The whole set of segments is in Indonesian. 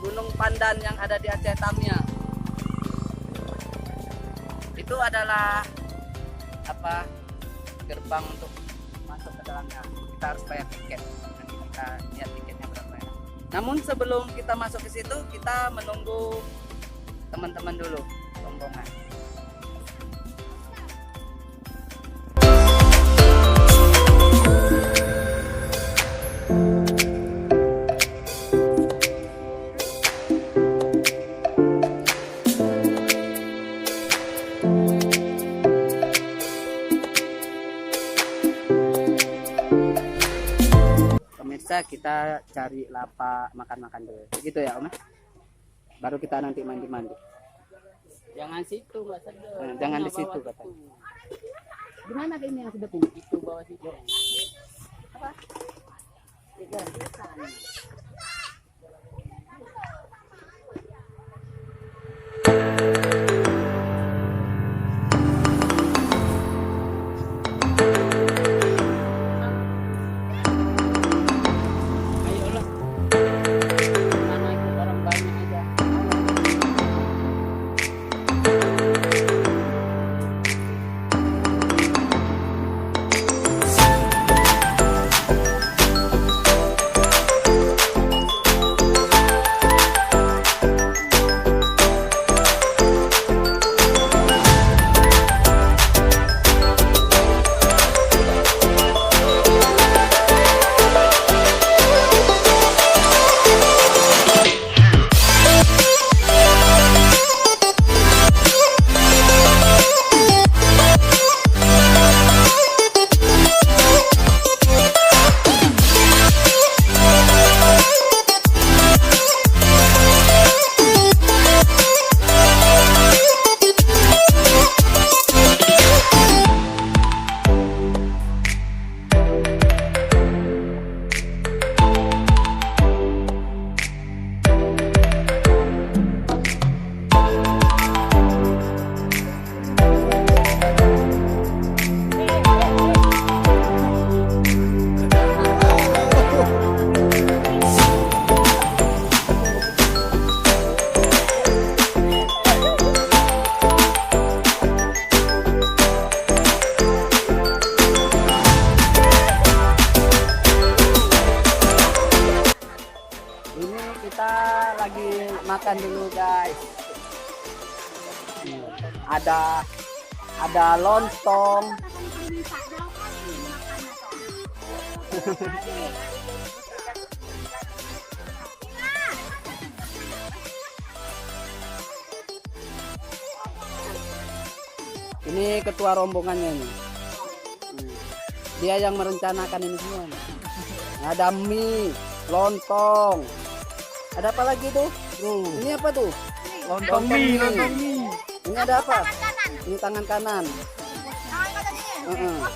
Gunung Pandan yang ada di Aceh Tamiya. Itu adalah apa, gerbang untuk masuk ke dalamnya. Kita harus bayar tiket. Nanti kita lihat tiketnya berapa ya. Namun sebelum kita masuk ke situ, kita menunggu teman-teman dulu rombongan. Pemirsa, kita cari lapak makan-makan dulu. Begitu ya, Om? Baru kita nanti mandi-mandi. Jangan situ, Mbak Sedep. Nah, jangan di situ katanya. Gimana ini yang sedep ini? Itu bawah situ. Apa? Ikan. Ayolah. Mana ikut orang banyak aja. Ini kita lagi makan dulu, guys. Ada lontong. Ini ketua rombongannya nih. Dia yang merencanakan ini semua nih. Ada mie, lontong. Ada apa lagi tuh? Ini apa tuh? Lontong mie. Ini ada apa? Ini tangan kanan. Nah,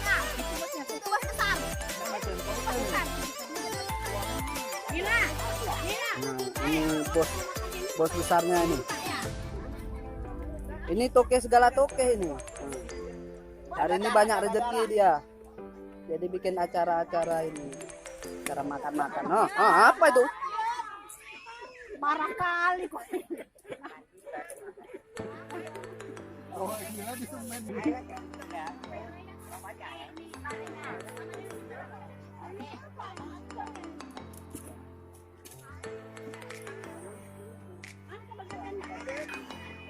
ini bos besarnya ini. Ini toke segala toke ini. Hari ini banyak rezeki dia. Jadi bikin acara-acara ini. Acara makan-makan. Oh, apa itu? Parah kali kok.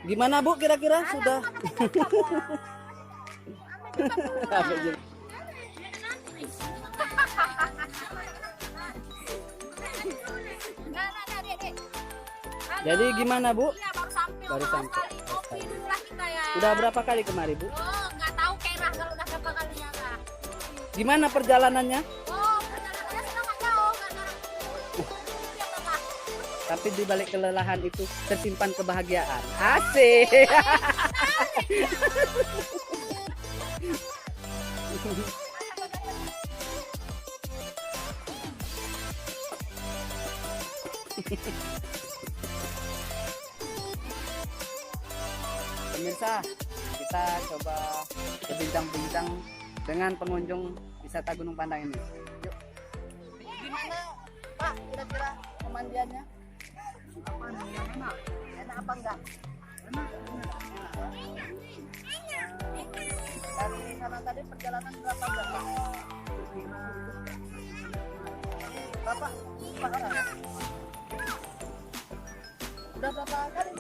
Gimana Bu, kira-kira sudah? Jadi gimana Bu? Iya, baru sampai. Kopi dulu lah kita ya. Udah berapa kali kemari Bu? Oh, nggak tahu kerah kalau udah berapa kalinya lah. Gimana perjalanannya? Oh, perjalanannya senang nggak jauh, nggak jarang. Dia berapa? Tapi di balik kelelahan itu tersimpan kebahagiaan. Asik. Pemirsa, kita coba berbincang-bincang dengan pengunjung wisata Gunung Pandang ini. Yuk. Gimana Pak, kira-kira pemandiannya? enak apa enggak? Dari sana tadi perjalanan berapa jam, Pak? Berapa? Berapa orang? Udah berapa kali?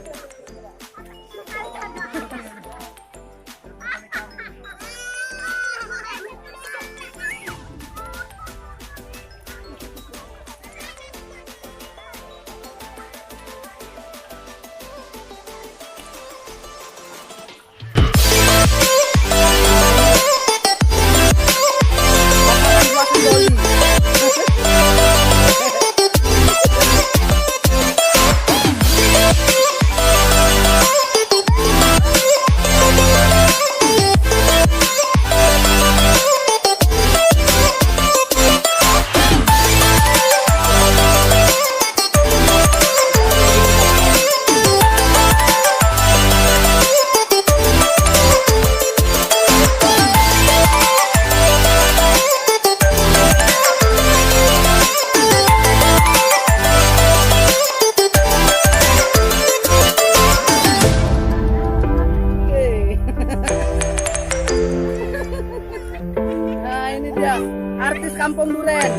Nah ini dia artis Kampung Duren.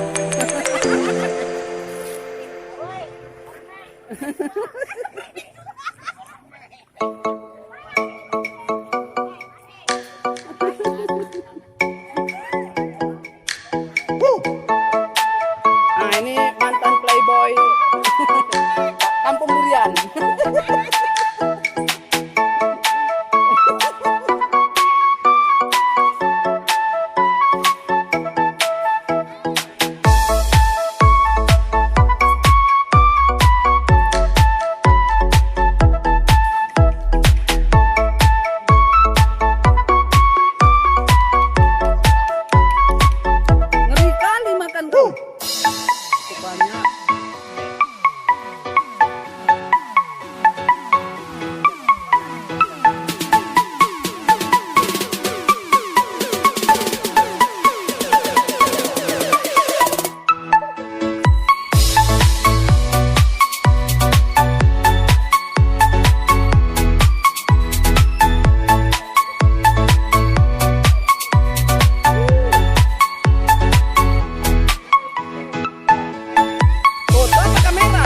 Nah ini mantan playboy Kampung Durian. Ngeri kali makan tuh. Banyak. Foto apa kamera?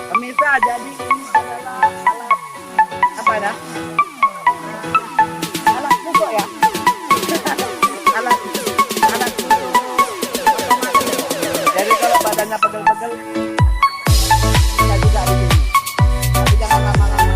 Pemirsa, jadi ini adalah alat apa dah? Alat pupuk ya? alat pupuk otomatis. Jadi kalau badannya pegel-pegel bisa juga di sini. Tapi jangan lama-lama.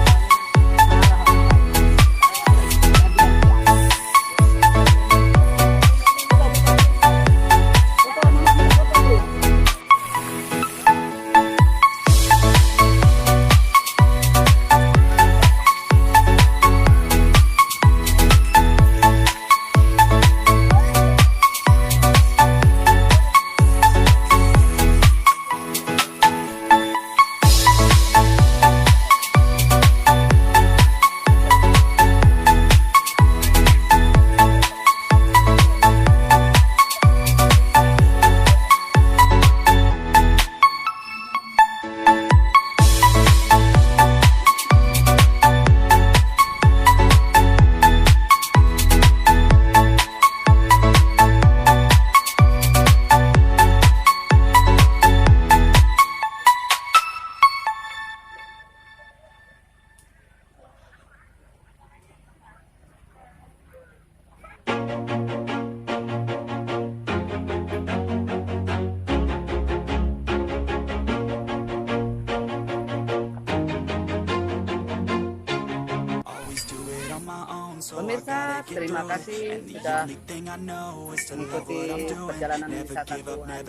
Pemirsa, terima kasih sudah mengikuti perjalanan wisataku hari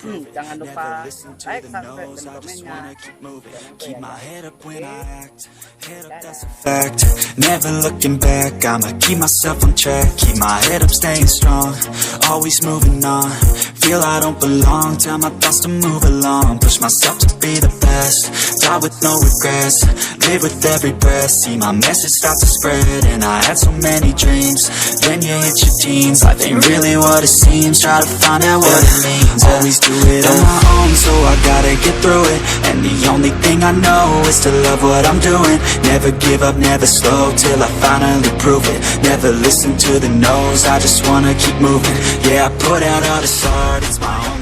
ini. Jangan lupa like, subscribe, dan komennya. Keep my head up when I act, head up that's a fact. Never looking back, I'ma keep myself on track. Keep my head up, staying strong, always moving on. Feel I don't belong, tell my thoughts to move along. Push myself to be the best, die with no regrets. Live with every breath, see my message start to spread. And I had so many dreams, then you hit your teens. Life ain't really what it seems, try to find out what it means. Always do it on my own, so I gotta get through it. And the only thing I know is to love what I'm doing. Never give up, never slow, till I finally prove it. Never listen to the no's, I just wanna keep moving. Yeah, I put out all this art, it's my own